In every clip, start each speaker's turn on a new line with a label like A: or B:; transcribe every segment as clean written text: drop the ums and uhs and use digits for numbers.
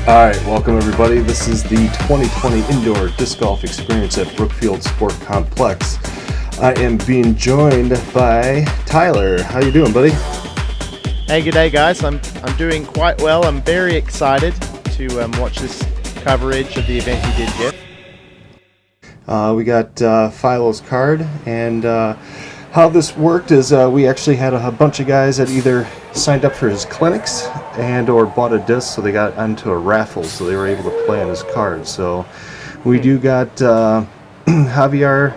A: All right, welcome everybody. This is the 2020 Indoor Disc Golf Experience at Brookfield Sport Complex. I am being joined by Tyler. How you doing, buddy?
B: Hey, good day, guys. I'm doing quite well. I'm very excited to watch this coverage of the event you did, Jeff.
A: We got Philo's card, and how this worked is we actually had a bunch of guys that either signed up for his clinics and or bought a disc, so they got onto a raffle, so they were able to play on his card. So we do got Javier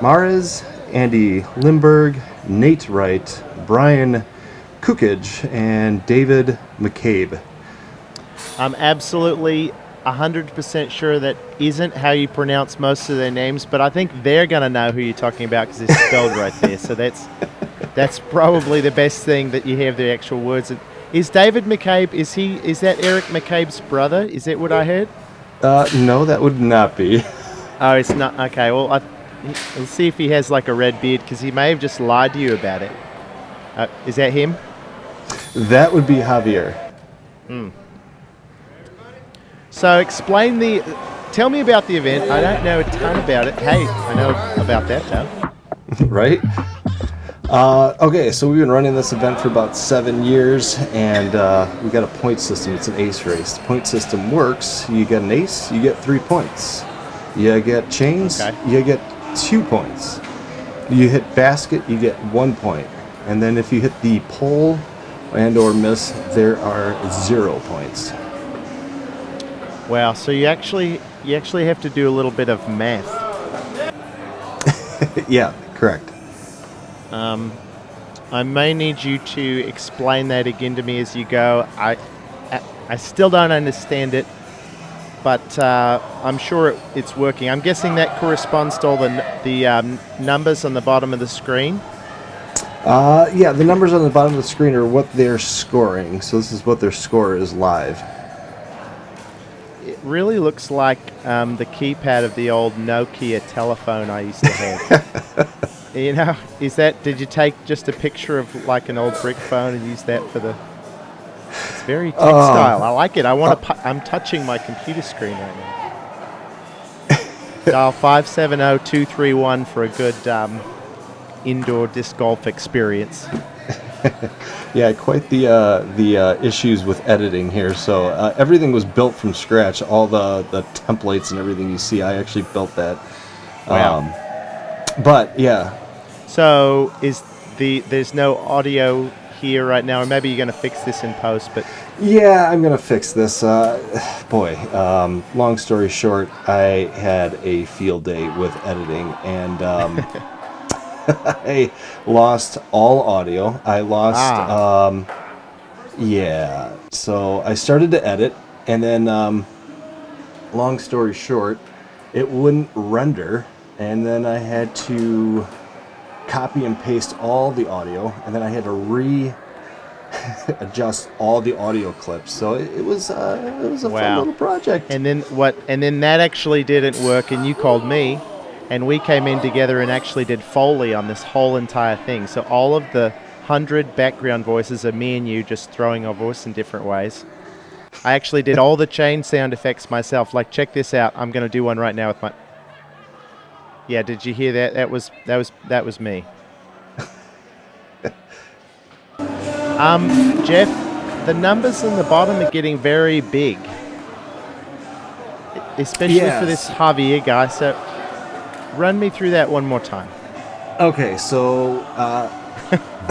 A: Mares, Andy Limberg, Nate Wright, Brian Kukij, and David McCabe.
B: I'm absolutely 100% sure that isn't how you pronounce most of their names, but I think they're going to know who you're talking about because it's spelled right there. So that's probably the best thing, that you have the actual words. Is David McCabe, is that Eric McCabe's brother? Is that what I heard?
A: No, that would not be.
B: Oh, it's not. Okay, well, let's see if he has like a red beard, because he may have just lied to you about it. Is that him?
A: That would be Javier.
B: So tell me about the event. I don't know a ton about it. Hey, I know about that though.
A: Right? Okay, so we've been running this event for about 7 years, and we got a point system. It's an ace race. The point system works. You get an ace, you get 3 points. You get chains, you get 2 points. You hit basket, you get 1 point. And then if you hit the pole and or miss, there are 0 points.
B: Wow, so you actually have to do a little bit of math.
A: Yeah, correct.
B: I may need you to explain that again to me as you go. I still don't understand it, but I'm sure it's working. I'm guessing that corresponds to all the numbers on the bottom of the screen.
A: Yeah, the numbers on the bottom of the screen are what they're scoring. So this is what their score is live.
B: It really looks like the keypad of the old Nokia telephone I used to have. You know, did you take just a picture of like an old brick phone and use that for the... It's very textile. I like it. I'm touching my computer screen right now. Dial 570-231 for a good indoor disc golf experience.
A: Yeah, quite the issues with editing here. So everything was built from scratch. All the templates and everything you see, I actually built that.
B: Wow.
A: But yeah.
B: So there's no audio here right now, or maybe you're going to fix this in post, but...
A: Yeah, I'm going to fix this. Long story short, I had a field day with editing, and I lost all audio. I lost... yeah, so I started to edit, and then, long story short, it wouldn't render, and then I had to copy and paste all the audio, and then I had to adjust all the audio clips. So it was a fun little project.
B: And then that actually didn't work, and you called me, and we came in together and actually did Foley on this whole entire thing. So all of the 100 background voices are me and you just throwing our voice in different ways. I actually did all the chain sound effects myself. Like, check this out. I'm going to do one right now with my... Yeah, did you hear that? That was me. Jeff, the numbers on the bottom are getting very big, especially for this Javier guy. So, run me through that one more time.
A: Okay, so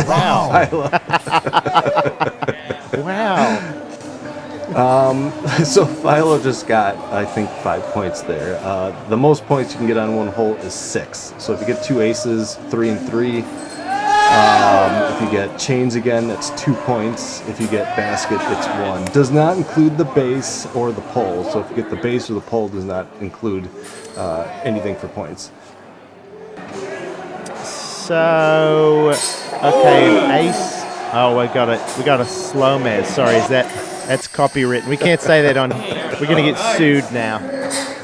B: wow. Wow.
A: So Philo just got, I think, 5 points there. The most points you can get on one hole is 6. So if you get 2 aces, 3 and 3. If you get chains again, that's 2 points. If you get basket, it's 1. Does not include the base or the pole. So if you get the base or the pole, does not include anything for points.
B: So, okay, ace. Oh, we got a slow mez. Sorry, that's copywritten. We can't say that on. We're gonna get sued now.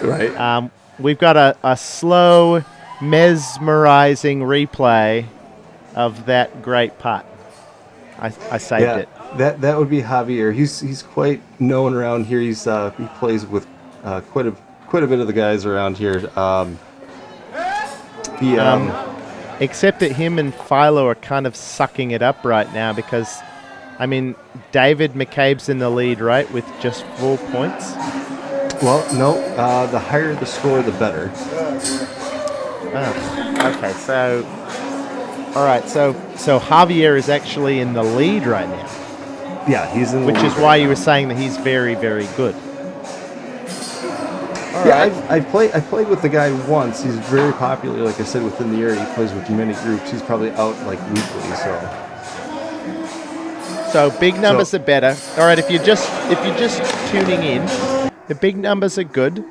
A: Right.
B: We've got a slow, mesmerizing replay of that great putt. I saved it.
A: That would be Javier. He's quite known around here. He plays with quite a bit of the guys around here. He
B: Except that him and Philo are kind of sucking it up right now because, I mean, David McCabe's in the lead, right, with just 4 points?
A: Well, no. The higher the score, the better.
B: Oh, okay, so... All right, so Javier is actually in the lead right now.
A: Yeah, he's in the
B: Which
A: lead
B: is why you were saying that he's very, very good.
A: I played with the guy once. He's very popular, like I said, within the area. He plays with many groups. He's probably out like weekly.
B: So big numbers are better. All right, if you're just tuning in, the big numbers are good,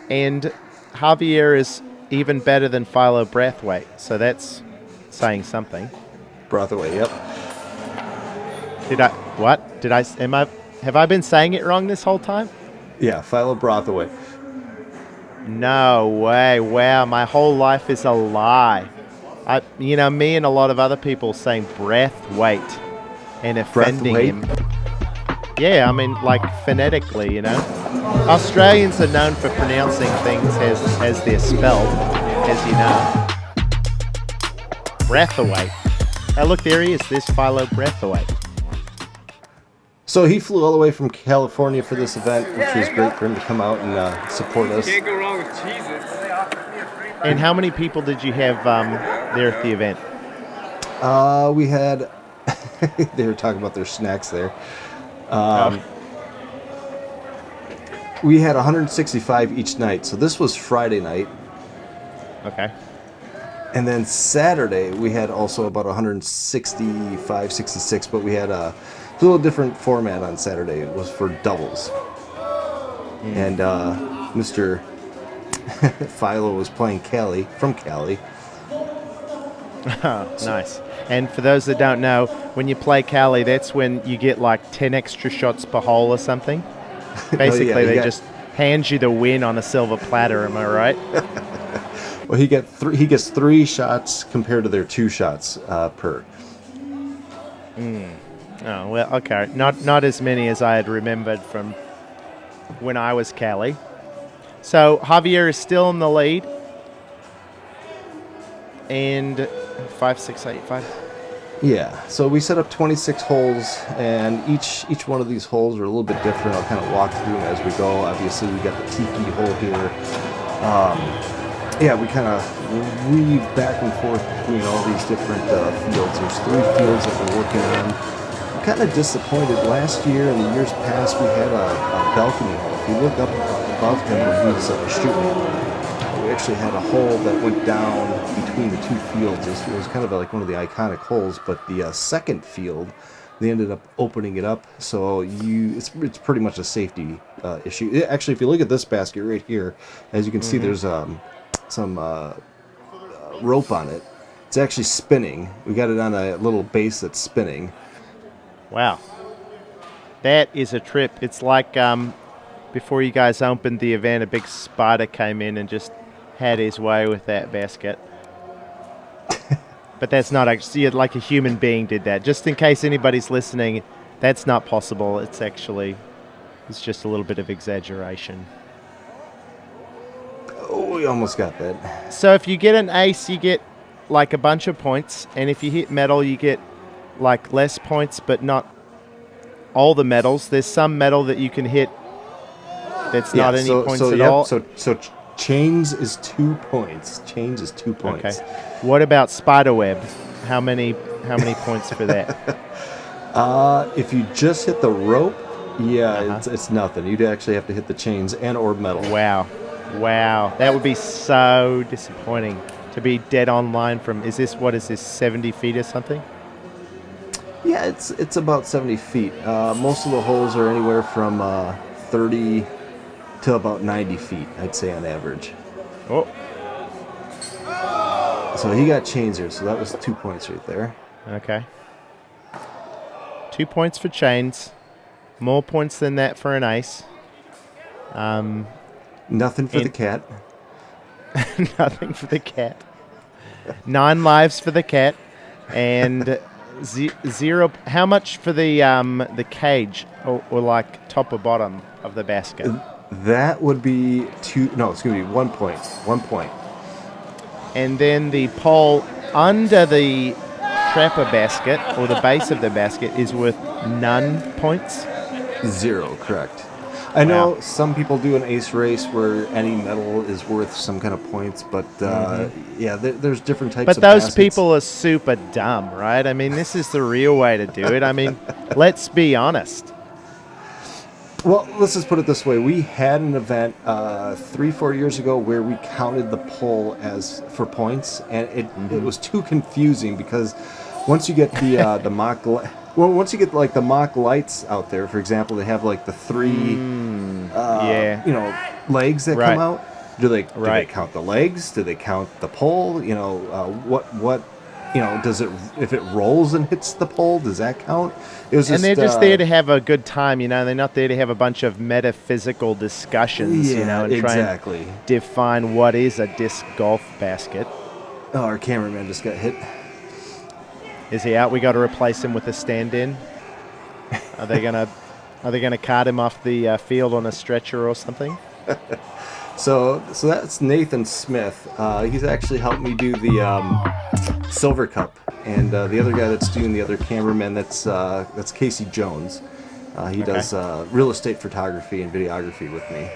B: and Javier is even better than Philo Brathwaite. So that's saying something.
A: Brathwaite, yep.
B: Have I been saying it wrong this whole time?
A: Yeah, Philo Brathwaite.
B: No way. Wow, my whole life is a lie. Me and a lot of other people saying Brathwaite and offending him. Yeah, I mean, like phonetically, Australians are known for pronouncing things as they're spelled, as you know. Brathwaite. Oh, look, there he is. There's Philo Brathwaite.
A: So he flew all the way from California for this event, which was great for him to come out and support us.
C: Can't go wrong with cheeses.
B: And how many people did you have there at the event?
A: We had... they were talking about their snacks there. We had 165 each night. So this was Friday night.
B: Okay.
A: And then Saturday, we had also about 165, 66, but we had a little different format on Saturday. It was for doubles. And Mr. Philo was playing Cali, from Cali.
B: Oh, nice. And for those that don't know, when you play Cali, that's when you get like 10 extra shots per hole or something. Basically, they just hand you the win on a silver platter, am I right?
A: Well, he gets 3 shots compared to their 2 shots per.
B: Oh, well, okay. Not as many as I had remembered from when I was Cali. So Javier is still in the lead. And 5, 6, 8, 5.
A: Yeah, so we set up 26 holes, and each one of these holes are a little bit different. I'll kind of walk through them as we go. Obviously, we got the tiki hole here. We kind of weave back and forth between all these different fields. There's 3 fields that we're working on. I'm kind of disappointed. Last year and the years past, we had a balcony hole. If you look up above him when he was shooting, we actually had a hole that went down between the 2 fields. It was kind of like one of the iconic holes, but the second field, they ended up opening it up, so it's pretty much a safety issue. Actually, if you look at this basket right here, as you can see, there's some rope on it. It's actually spinning. We got it on a little base that's spinning.
B: Wow. That is a trip. It's like before you guys opened the event, a big spider came in and just had his way with that basket. But that's not actually, like a human being did that. Just in case anybody's listening, that's not possible. It's just a little bit of exaggeration.
A: Oh, we almost got that.
B: So if you get an ace, you get like a bunch of points. And if you hit metal, you get like less points, but not all the medals. There's some medal that you can hit that's not any points at all.
A: So chains is 2 points. Chains is 2 points.
B: Okay. What about spiderweb? How many points for that?
A: If you just hit the rope, it's nothing. You'd actually have to hit the chains and or metal.
B: Wow. That would be so disappointing to be dead on line from, what is this, 70 feet or something?
A: Yeah, it's about 70 feet. Most of the holes are anywhere from 30 to about 90 feet, I'd say, on average.
B: Oh.
A: So he got chains here, so that was 2 points right there.
B: Okay. 2 points for chains. More points than that for an ace.
A: Nothing for the cat.
B: Nothing for the cat. 9 lives for the cat. And Zero. How much for the cage or like top or bottom of the basket?
A: That would be 2. No, it's going to be 1 point. 1 point.
B: And then the pole under the trapper basket or the base of the basket is worth none points.
A: 0, correct. I know some people do an ace race where any medal is worth some kind of points, but yeah, there's different types
B: But
A: of
B: those
A: baskets.
B: people are super dumb, right? I mean, this is the real way to do it. I mean, let's be honest.
A: Well, let's just put it this way. We had an event 3-4 years ago where we counted the pull as for points, and it was too confusing because once you get the mock once you get like the mock lights out there, for example, they have like the 3 legs that come out. Do they count the legs? Do they count the pole? What does it, if it rolls and hits the pole, does that count?
B: And they're just there to have a good time, They're not there to have a bunch of metaphysical discussions, and try and define what is a disc golf basket.
A: Oh, our cameraman just got hit.
B: Is he out? We got to replace him with a stand-in. Are they gonna cart him off the field on a stretcher or something?
A: So that's Nathan Smith. He's actually helped me do the Silver Cup, and the other guy that's doing the other cameraman, that's Casey Jones. He does real estate photography and videography with me.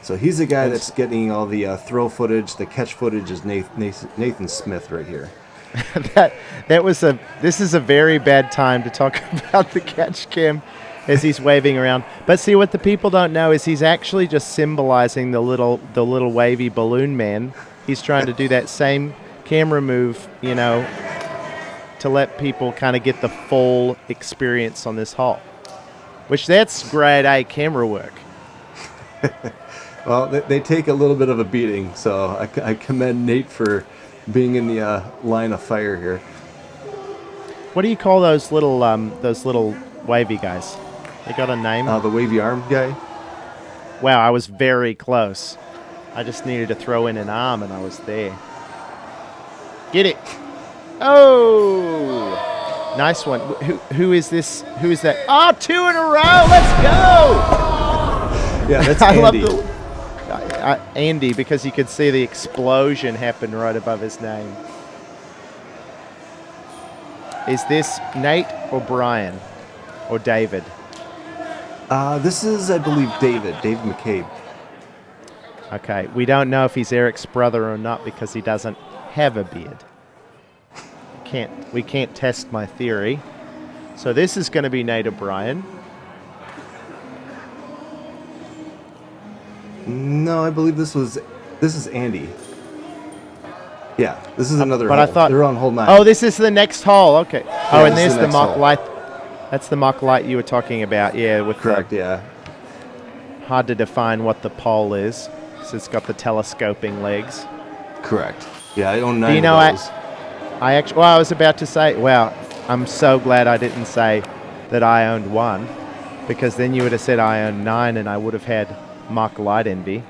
A: So he's the guy that's getting all the throw footage, the catch footage is Nathan Smith right here.
B: This is a very bad time to talk about the catch cam as he's waving around. But see, what the people don't know is he's actually just symbolizing the little wavy balloon man. He's trying to do that same camera move, to let people kind of get the full experience on this hole. Which that's grade A camera work.
A: Well, they take a little bit of a beating, so I commend Nate for being in the line of fire here.
B: What do you call those little wavy guys? They got a name?
A: The wavy arm guy?
B: Wow, I was very close. I just needed to throw in an arm and I was there. Get it. Oh! Nice one. Who is this? Who is that? Oh, 2 in a row. Let's go!
A: Yeah, that's Andy.
B: Andy, because you could see the explosion happen right above his name. Is this Nate or Brian or David?
A: This is, I believe, David McCabe.
B: Okay, we don't know if he's Eric's brother or not because he doesn't have a beard. We can't test my theory. So this is going to be Nate or Brian.
A: No, I believe this is Andy. Yeah, this is another
B: but
A: hole.
B: I thought
A: they're on hole 9.
B: Oh, this is the next hole. Okay.
A: Yeah,
B: and there's the mock
A: hole.
B: light. That's the mock light you were talking about. Yeah, with
A: correct. Yeah.
B: Hard to define what the pole is, because it's got the telescoping legs.
A: Correct. Yeah, I own 9
B: Do you know
A: of those.
B: I was about to say, wow, I'm so glad I didn't say that I owned 1, because then you would have said I owned 9 and I would have had mock light envy.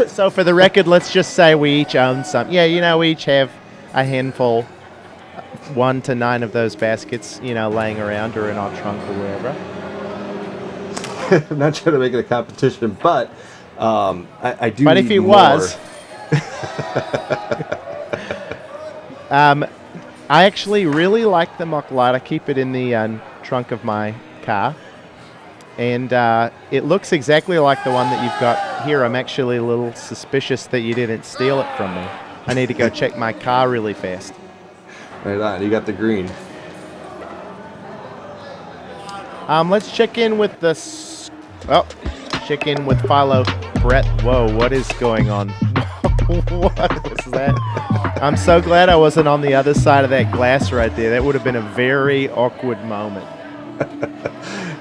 B: So for the record, let's just say we each own some. Yeah, we each have a handful, 1 to 9 of those baskets, laying around or in our trunk or wherever.
A: I'm not trying to make it a competition, but I do.
B: But
A: need
B: if it
A: more.
B: was, I actually really like the mock light. I keep it in the trunk of my car. And it looks exactly like the one that you've got here. I'm actually a little suspicious that you didn't steal it from me. I need to go check my car really fast.
A: Right on. You got the green.
B: Let's check in with check in with Philo Brathwaite. Whoa, what is going on? What was that? I'm so glad I wasn't on the other side of that glass right there. That would have been a very awkward moment.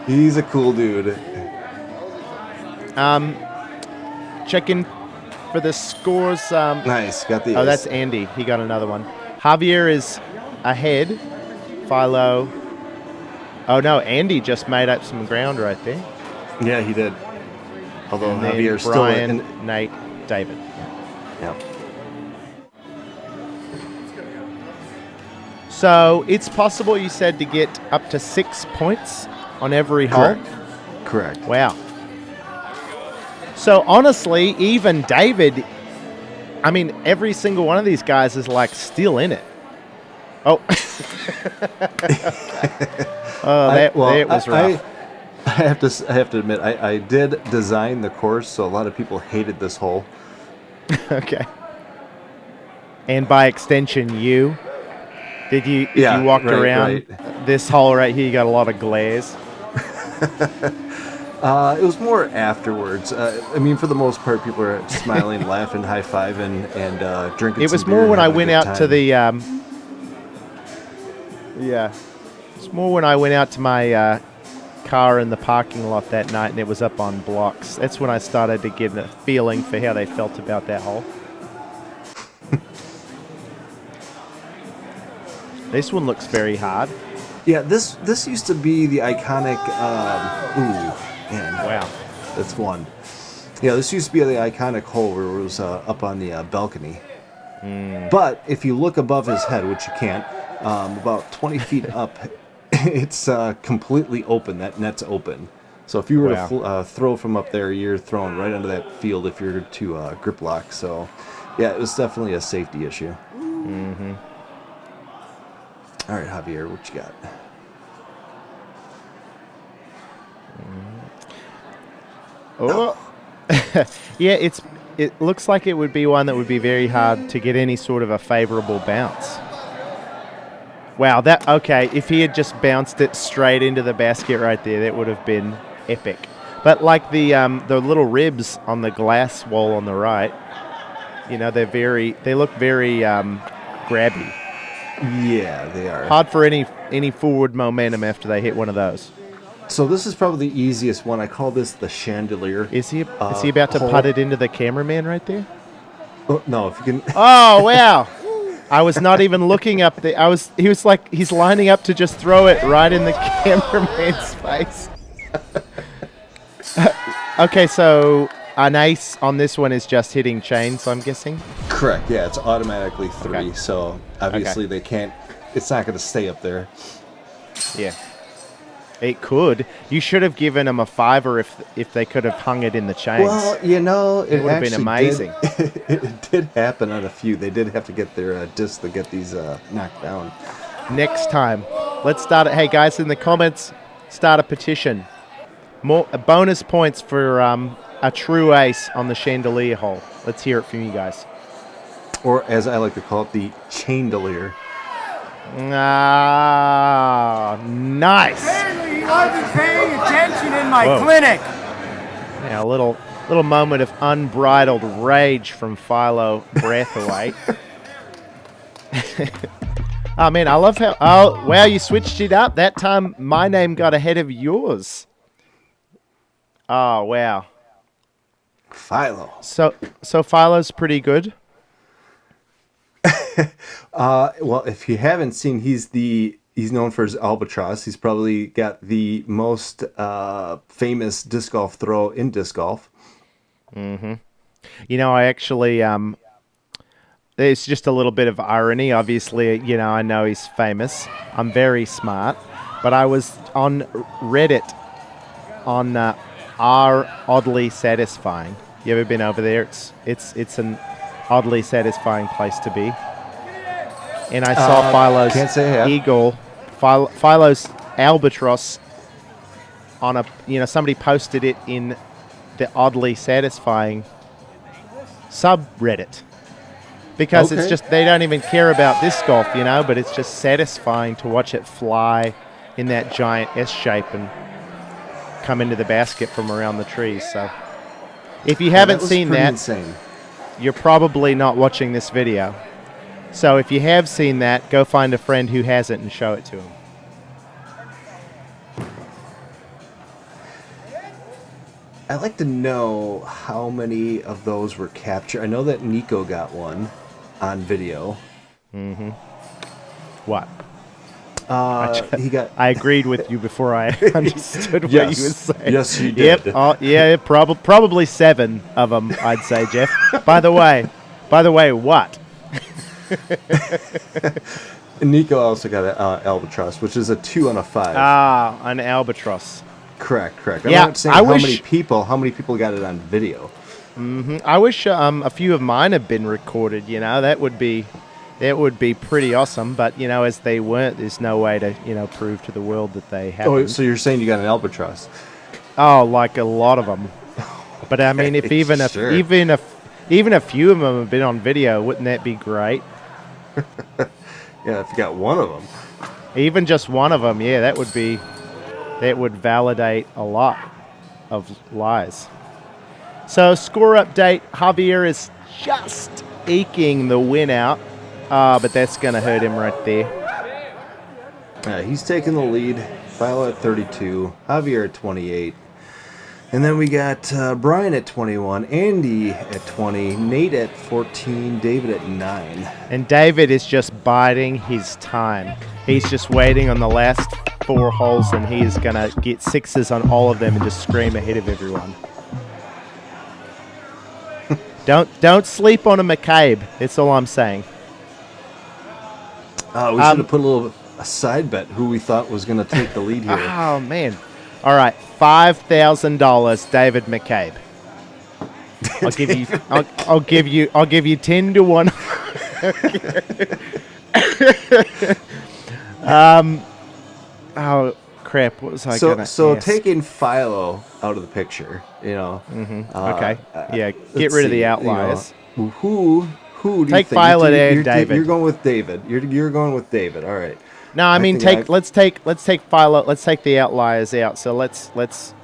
A: He's a cool dude.
B: Check in for the scores.
A: Nice, got the.
B: Oh, that's Andy. He got another one. Javier is ahead. Philo. Oh no, Andy just made up some ground right there.
A: Yeah, he did. Although
B: And then
A: Javier's
B: Brian,
A: still
B: Nate, David.
A: Yeah.
B: So it's possible, you said, to get up to 6 points on every hole?
A: Correct.
B: Wow. So honestly, even David, I mean, every single one of these guys is like still in it. Oh. That was rough.
A: I have to admit, I did design the course, so a lot of people hated this hole.
B: Okay. And by extension, you? Did you walk around this hole right here, you got a lot of glares?
A: It was more afterwards. I mean, for the most part, people are smiling, laughing, high-fiving, and drinking.
B: It was
A: some
B: more
A: beer
B: when
A: and
B: I
A: having a
B: went
A: good
B: out
A: time.
B: to the. Yeah. It's more when I went out to my car in the parking lot that night and it was up on blocks. That's when I started to get a feeling for how they felt about that hole. This one looks very hard.
A: Yeah, this used to be the iconic.
B: Wow.
A: That's one. Yeah, this used to be the iconic hole where it was up on the balcony. But if you look above his head, which you can't, about 20 feet up, it's completely open. That net's open. So if you were to throw from up there, you're throwing right into that field if you're to grip lock. So, yeah, it was definitely a safety issue.
B: Mm-hmm.
A: All right, Javier, what you got?
B: Oh. Yeah, it looks like it would be one that would be very hard to get any sort of a favorable bounce. Wow, if he had just bounced it straight into the basket right there, that would have been epic. But like the little ribs on the glass wall on the right, you know, they look very grabby.
A: Yeah, they are.
B: Hard for any forward momentum after they hit one of those.
A: So this is probably the easiest one. I call this the chandelier.
B: Is he about to
A: hole.
B: putt it into the cameraman right there?
A: Oh, no, if you can.
B: Oh, wow. I was not even looking up there. He was like, he's lining up to just throw it right in the cameraman's face. Okay, so an ace on this one is just hitting chains, I'm guessing?
A: Correct, yeah, it's automatically 3,
B: Okay.
A: so obviously they can't, it's not going to stay up there.
B: Yeah. It could. You should have given them a $5 if they could have hung it in the chains.
A: Well, you know, it
B: would have been amazing.
A: It did happen on a few. They did have to get their discs to get these knocked down.
B: Next time, let's start it. Hey, guys, in the comments, start a petition. More bonus points for a true ace on the chandelier hole. Let's hear it from you guys.
A: Or as I like to call it, the chandelier.
B: Ah, nice.
C: Apparently, I've been paying attention in my
B: Whoa.
C: clinic.
B: Yeah, a little moment of unbridled rage from Philo Brathwaite. Oh, man, I love how... Oh, wow, you switched it up. That time, my name got ahead of yours. Oh, wow.
A: Philo.
B: So Philo's pretty good.
A: Well, if you haven't seen, he's known for his albatross. He's probably got the most famous disc golf throw in disc golf.
B: Mm-hmm. You know, I actually... It's just a little bit of irony. Obviously, you know, I know he's famous. I'm very smart. But I was on Reddit on R Oddly Satisfying. You ever been over there? It's an oddly satisfying place to be. And I saw Philo's
A: can't say I have.
B: eagle, Philo's albatross on a, somebody posted it in the Oddly Satisfying subreddit. Because it's just, they don't even care about disc golf, but it's just satisfying to watch it fly in that giant S shape and come into the basket from around the trees. So if you haven't seen that,
A: insane.
B: You're probably not watching this video. So if you have seen that, go find a friend who hasn't and show it to him.
A: I'd like to know how many of those were captured. I know that Nico got one on video.
B: Mm-hmm. What?
A: He got.
B: I agreed with you before I understood what
A: Yes.
B: you were saying.
A: Yes, you did.
B: Yep. Yeah. Probably 7 of them, I'd say, Jeff. By the way, what?
A: And Nico also got an albatross, which is a 2 on a 5.
B: Ah, an albatross.
A: Correct. I'm
B: Yeah,
A: not saying
B: I
A: how
B: wish-
A: many people got it on video.
B: I wish a few of mine had been recorded. That would be pretty awesome. But as they weren't, there's no way to prove to the world that they happened.
A: Oh, so you're saying you got an albatross?
B: Oh, like a lot of them. But I mean, if
A: Sure.
B: even a few of them have been on video, wouldn't that be great?
A: Yeah, if you got one of them.
B: Even just one of them, yeah, that would validate a lot of lies. So score update, Javier is just eking the win out, but that's going to hurt him right there.
A: He's taking the lead. Philo at 32, Javier at 28. And then we got Brian at 21, Andy at 20, Nate at 14, David at 9.
B: And David is just biding his time. He's just waiting on the last 4 holes, and he is going to get sixes on all of them and just scream ahead of everyone. Don't sleep on a McCabe. That's all I'm saying.
A: We should have put a side bet who we thought was going to take the lead here.
B: Oh man! All right, $5,000, David McCabe. I'll give you 10 to 1. Oh crap! What was I gonna?
A: So
B: ask?
A: taking Philo out of the picture,
B: Okay. Yeah. Get rid of the outliers.
A: Who do you
B: Take
A: think?
B: Philo and David.
A: You're going with David. You're going with David. All right.
B: No, I mean let's take Philo. Let's take the outliers out. So let's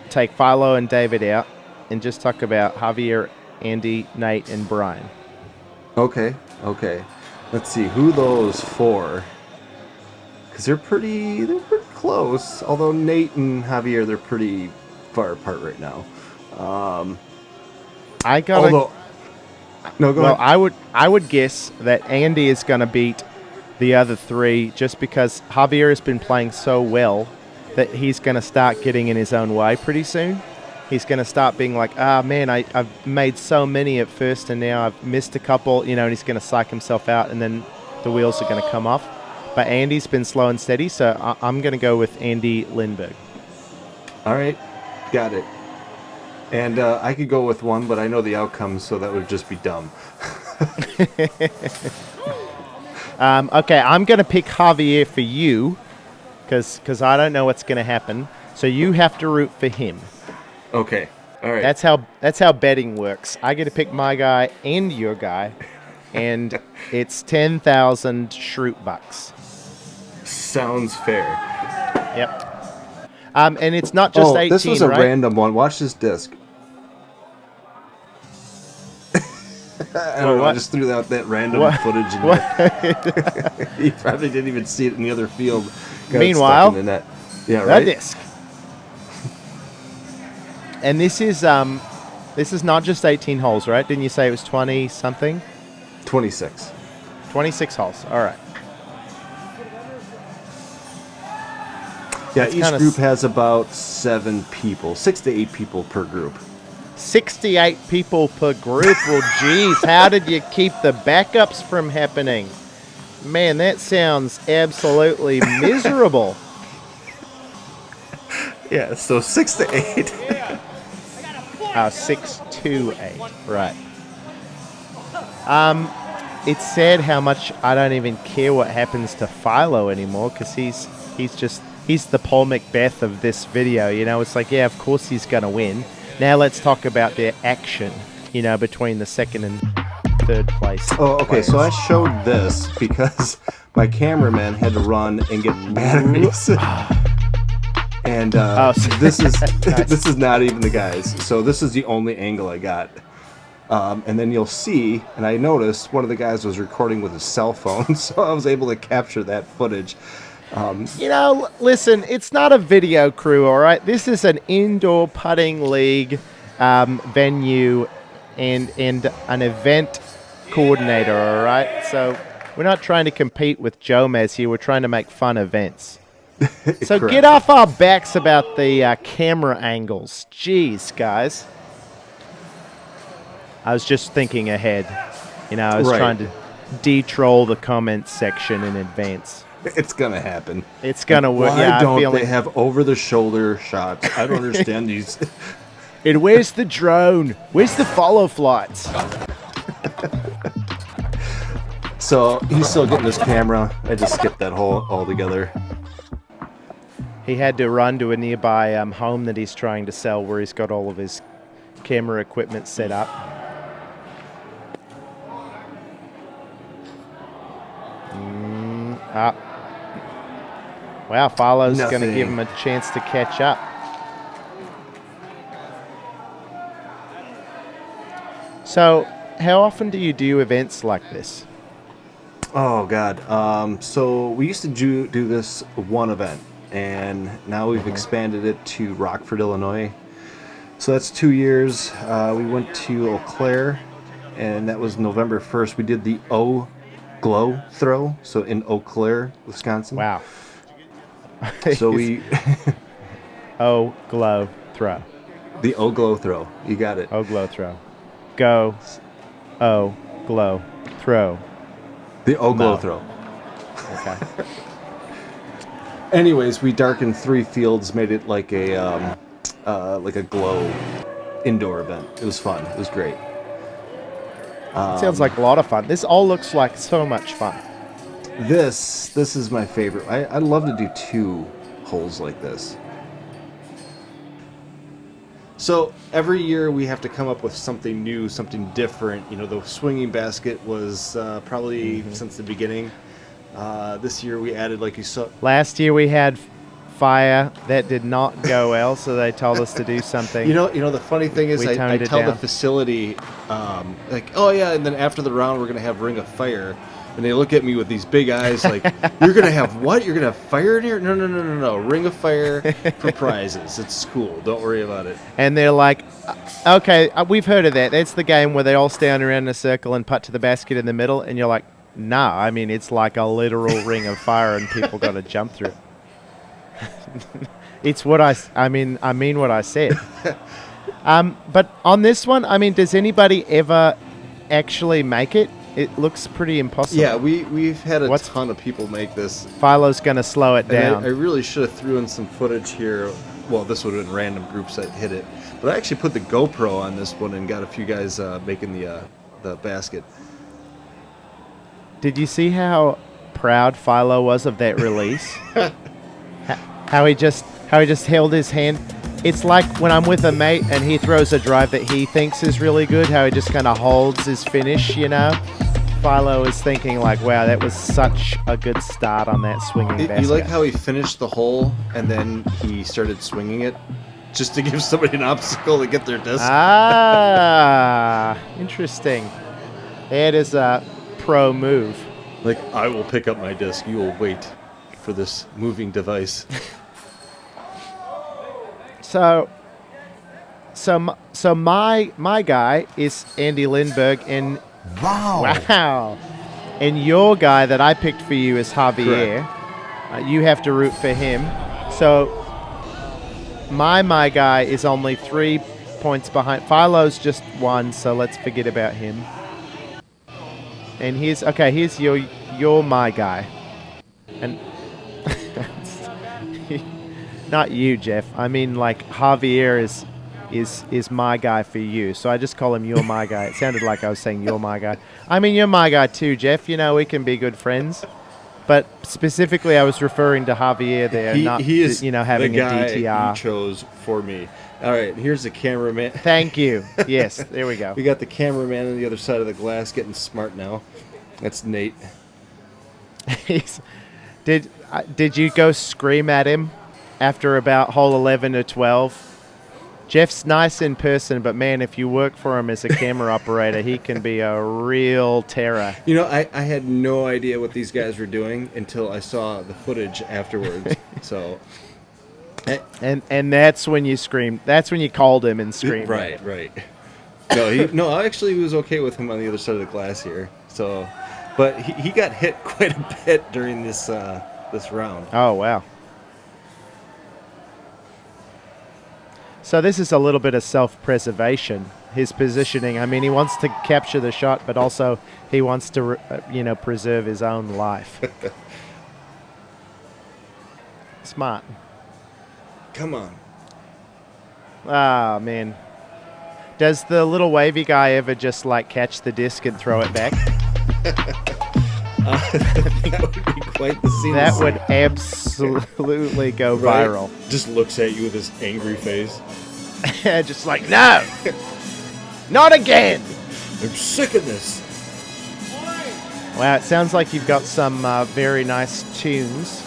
B: take Philo and David out, and just talk about Javier, Andy, Nate, and Brian.
A: Okay. Let's see who those 4. Because they're pretty close. Although Nate and Javier, they're pretty far apart right now.
B: I gotta.
A: Although, no, go
B: Well,
A: ahead.
B: I would guess that Andy is going to beat the other 3 just because Javier has been playing so well that he's going to start getting in his own way pretty soon. He's going to start being like, man, I've made so many at first and now I've missed a couple, and he's going to psych himself out and then the wheels are going to come off. But Andy's been slow and steady, so I'm going to go with Andy Lindbergh.
A: All right, got it. And I could go with one, but I know the outcome, so that would just be dumb.
B: Okay, I'm going to pick Javier for you because I don't know what's going to happen. So you have to root for him.
A: Okay, all right.
B: That's how betting works. I get to pick my guy and your guy, and it's 10,000 Shroot bucks.
A: Sounds fair.
B: Yep. And it's not just 18,
A: this was a
B: right?
A: random one. Watch this disc. I don't know. I just threw out that random footage. He probably didn't even see it in the other field. Got
B: Meanwhile,
A: it stuck in the net. Yeah,
B: the
A: right.
B: disc. And this is not just 18 holes, right? Didn't you say it was 20 something?
A: 26.
B: 26 holes. All right.
A: Yeah,
B: That's
A: each
B: kinda
A: group has about 7 people, 6 to 8 people per group.
B: 68 people per group. Well, geez, how did you keep the backups from happening? Man, that sounds absolutely miserable.
A: Yeah, so 6 to 8.
B: 6 to 8. Right. It's sad how much I don't even care what happens to Philo anymore because he's the Paul Macbeth of this video. It's like, yeah, of course he's going to win. Now let's talk about their action, between the second and third place.
A: Oh, okay. So I showed this because my cameraman had to run and get batteries. And this is
B: Nice.
A: This is not even the guys. So this is the only angle I got. And then you'll see, and I noticed one of the guys was recording with his cell phone, so I was able to capture that footage.
B: Listen, it's not a video crew, all right? This is an indoor putting league venue and an event coordinator, all right? So we're not trying to compete with Jomez here. We're trying to make fun events. So
A: Correct.
B: get off our backs about the camera angles. Jeez, guys. I was just thinking ahead. I was
A: Right.
B: trying to de-troll the comments section in advance.
A: It's gonna happen.
B: It's gonna work.
A: Why
B: Yeah,
A: don't
B: I feel
A: they have over-the-shoulder shots? I don't understand these.
B: And where's the drone? Where's the follow flights?
A: So he's still getting his camera. I just skipped that whole altogether.
B: He had to run to a nearby home that he's trying to sell where he's got all of his camera equipment set up. Wow, Philo's going to give him a chance to catch up. So, how often do you do events like this?
A: Oh, God. So we used to do this one event, and now we've expanded it to Rockford, Illinois. So that's 2 years. We went to Eau Claire, and that was November 1st. We did the O Glow throw, so in Eau Claire, Wisconsin.
B: Wow.
A: So we...
B: O Glow throw.
A: The O Glow throw. You got it.
B: O Glow throw. Go. O Glow throw.
A: The O Glow throw.
B: Okay.
A: Anyways, we darkened 3 fields, made it like a glow indoor event. It was fun. It was great.
B: Sounds like a lot of fun. This all looks like so much fun.
A: This is my favorite. I'd love to do 2 holes like this. So every year we have to come up with something new, something different. You know, the swinging basket was probably since the beginning. This year we added, like you saw.
B: Last year we had fire that did not go well, so they told us to do something.
A: You know the funny thing is, I tell the facility, like, oh yeah, and then after the round we're gonna have Ring of Fire, and they look at me with these big eyes, like, you're gonna have what? You're gonna have fire in here? No, Ring of Fire for prizes. It's cool. Don't worry about it.
B: And they're like, okay, we've heard of that. That's the game where they all stand around in a circle and putt to the basket in the middle, and you're like, nah, I mean, it's like a literal ring of fire, and people got to jump through it. It's what I mean what I said. But on this one, I mean, does anybody ever actually make it? It looks pretty impossible.
A: Yeah, we've had a ton of people make this.
B: Philo's going to slow it down.
A: I really should have threw in some footage here. Well, this would have been random groups that hit it. But I actually put the GoPro on this one and got a few guys making the basket.
B: Did you see how proud Philo was of that release? How he just held his hand. It's like when I'm with a mate and he throws a drive that he thinks is really good, how he just kind of holds his finish, you know? Philo is thinking like, wow, that was such a good start on that swinging basket.
A: You like how he finished the hole and then he started swinging it just to give somebody an obstacle to get their disc?
B: Ah, interesting. That is a pro move.
A: Like, I will pick up my disc. You will wait for this moving device.
B: So my guy is Andy Lindbergh, and wow, and your guy that I picked for you is Javier. You have to root for him. So my guy is only 3 points behind. Philo's just 1, so let's forget about him. And here's your my guy, and not you, Jeff. I mean, like, Javier is my guy for you. So I just call him you're my guy. It sounded like I was saying you're my guy. I mean, you're my guy too, Jeff. You know, we can be good friends. But specifically, I was referring to Javier there,
A: he is
B: having
A: the guy
B: a DTR.
A: He chose for me. All right, here's the cameraman.
B: Thank you. Yes, there we go.
A: We got the cameraman on the other side of the glass getting smart now. That's Nate.
B: Did you go scream at him after about hole 11 or 12? Jeff's nice in person, but man, if you work for him as a camera operator, he can be a real terror.
A: You know, I had no idea what these guys were doing until I saw the footage afterwards. So,
B: and that's when you screamed. That's when you called him and screamed.
A: Right. No, I actually was okay with him on the other side of the glass here. So, but he got hit quite a bit during this round.
B: Oh wow. So this is a little bit of self-preservation. his positioning. I mean, he wants to capture the shot, but also he wants to, preserve his own life. Smart.
A: Come on.
B: Ah, man. Does the little wavy guy ever just like catch the disc and throw it back?
A: That would be quite the scene.
B: That would absolutely go
A: Right?
B: viral.
A: Just looks at you with his angry face.
B: Just like, no, not again.
A: I'm sick of this.
B: Wow, it sounds like you've got some very nice tunes.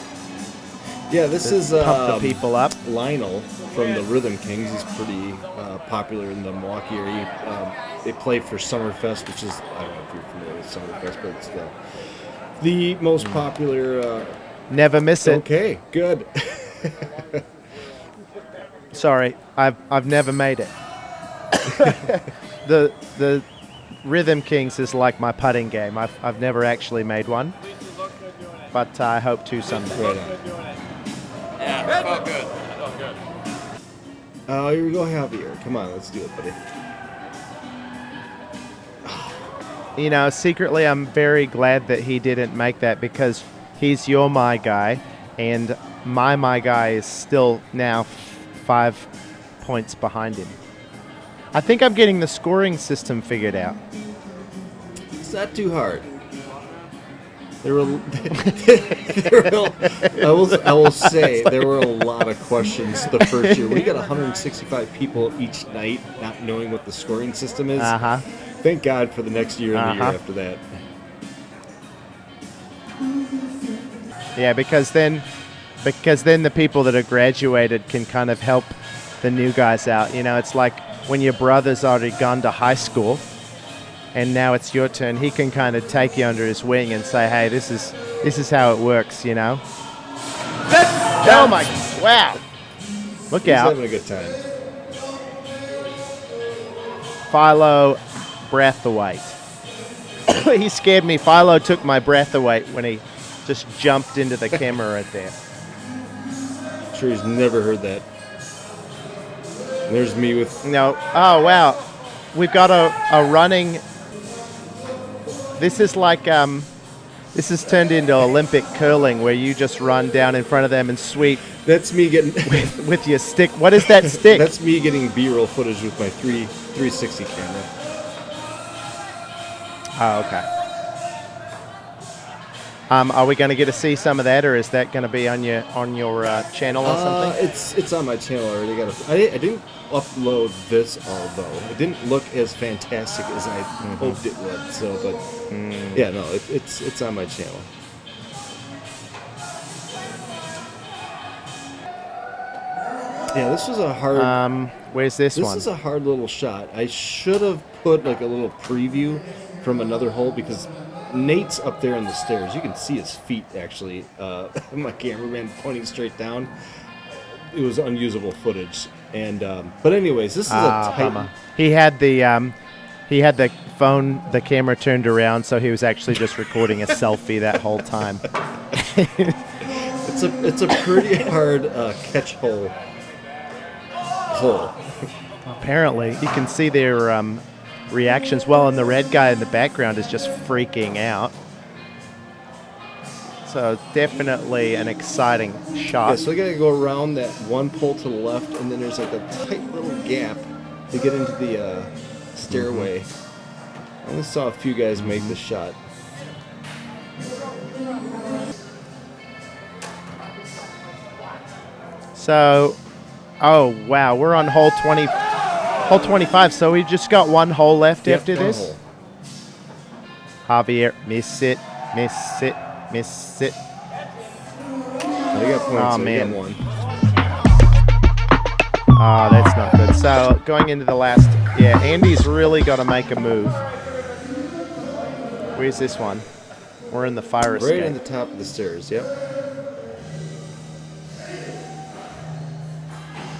A: Yeah, this is
B: Pump the people up.
A: Lionel from the Rhythm Kings. He's pretty popular in the Milwaukee area. They play for Summerfest, which is, I don't know if you're familiar with Summerfest, but it's the most popular.
B: Never miss it.
A: Okay, good.
B: Sorry, I've never made it. The Rhythm Kings is like my putting game. I've never actually made one, but I hope to someday.
A: Right on.
D: Yeah, felt good.
A: Here we go, Javier. Come on, let's do it, buddy.
B: Secretly, I'm very glad that he didn't make that because he's your my guy, and my guy is still now 5 points behind him. I think I'm getting the scoring system figured out.
A: It's not too hard. I will say there were a lot of questions the first year. We got 165 people each night not knowing what the scoring system is. Thank God for the next year and the year after that.
B: Yeah, because then the people that are graduated can kind of help the new guys out. It's like when your brother's already gone to high school and now it's your turn. He can kind of take you under his wing and say, "Hey, this is how it works," Oh my! Wow! Look
A: He's
B: out!
A: having a good time.
B: Philo Brathwaite. He scared me. Philo took my breath away when he just jumped into the camera right there.
A: I'm sure he's never heard that. And there's me with...
B: No. Oh, wow. We've got a running... This is like... This has turned into Olympic curling where you just run down in front of them and sweep.
A: That's me getting...
B: with your stick. What is that stick?
A: That's me getting B-roll footage with my 360 camera.
B: Oh, okay. Are we going to get to see some of that, or is that going to be on your channel or something?
A: It's on my channel. I already got I didn't upload this, although it didn't look as fantastic as I hoped it would. So, but yeah, no, it's on my channel. Yeah, this was a hard.
B: Where's this one?
A: This is a hard little shot. I should have put like a little preview from another hole because Nate's up there on the stairs. You can see his feet actually. My cameraman pointing straight down. It was unusable footage. And but anyways, this is a tight.
B: Bummer. He had the phone, the camera turned around, so he was actually just recording a selfie that whole time.
A: It's a pretty hard catch hole.
B: Apparently, you can see their reactions. Well, and the red guy in the background is just freaking out. So definitely an exciting shot.
A: Yeah, so we gotta go around that one pole to the left, and then there's like a tight little gap to get into the stairway. I only saw a few guys make this shot.
B: So, oh wow, we're on hole 25. So we just got one hole left after this.
A: Hole.
B: Javier, miss it.
A: They got points.
B: Oh,
A: so
B: man.
A: Got one.
B: Oh, that's not good. So going into the last, yeah, Andy's really got to make a move. Where's this one? We're in the fire escape.
A: Right in the top of the stairs. Yep.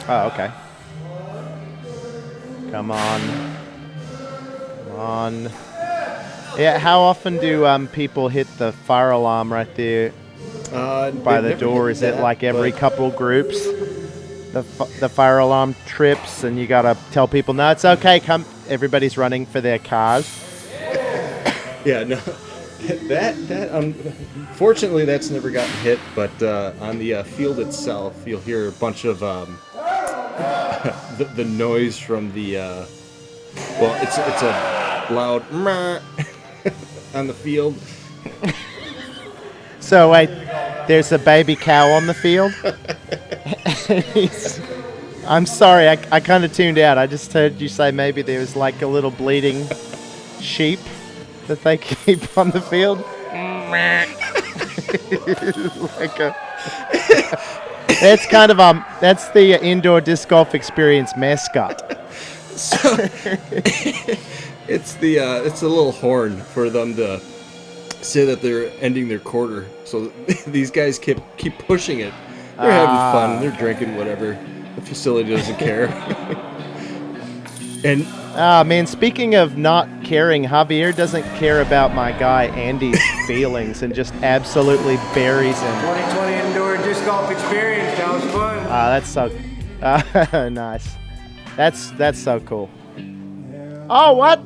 B: Oh, okay. Come on. Yeah, how often do people hit the fire alarm right there by the door? Is it like every couple groups? The fire alarm trips, and you gotta tell people, no, it's okay. Come, everybody's running for their cars.
A: Yeah, no, that fortunately that's never gotten hit. But on the field itself, you'll hear a bunch of the noise from the. Well, it's a loud on the field.
B: So wait, there's a baby cow on the field. I'm sorry, I kind of tuned out. I just heard you say maybe there was like a little bleeding sheep that they keep on the field. Like that's kind of that's the indoor disc golf experience mascot.
A: It's a little horn for them to say that they're ending their quarter. So these guys keep pushing it. They're having fun. They're drinking whatever. The facility doesn't care. And
B: man, speaking of not caring, Javier doesn't care about my guy Andy's feelings and just absolutely buries him.
C: 2020 indoor disc golf experience. That was fun.
B: That's so nice. That's so cool. Oh, what?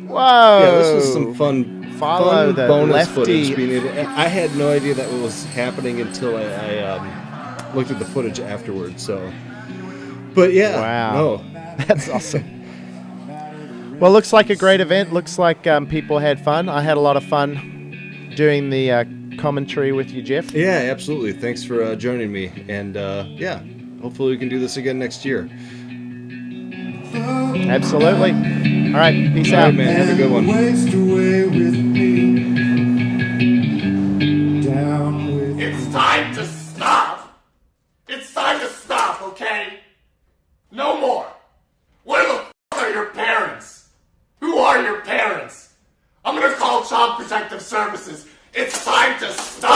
B: Whoa!
A: yeah, this was some fun
B: Follow the
A: bonus
B: lefty.
A: footage. I had no idea that was happening until I looked at the footage afterwards. So, but yeah,
B: Wow.
A: no.
B: That's awesome. Well, looks like a great event. Looks like people had fun. I had a lot of fun doing the commentary with you, Jeff.
A: Yeah, absolutely. Thanks for joining me. And yeah, hopefully we can do this again next year.
B: Absolutely. All right, peace
A: All
B: out.
A: right, man. Have a good one.
E: Waste away with me. Down with
D: It's time to stop. It's time to stop, okay? No more. Where the f*** are your parents? Who are your parents? I'm gonna call Child Protective Services. It's time to stop.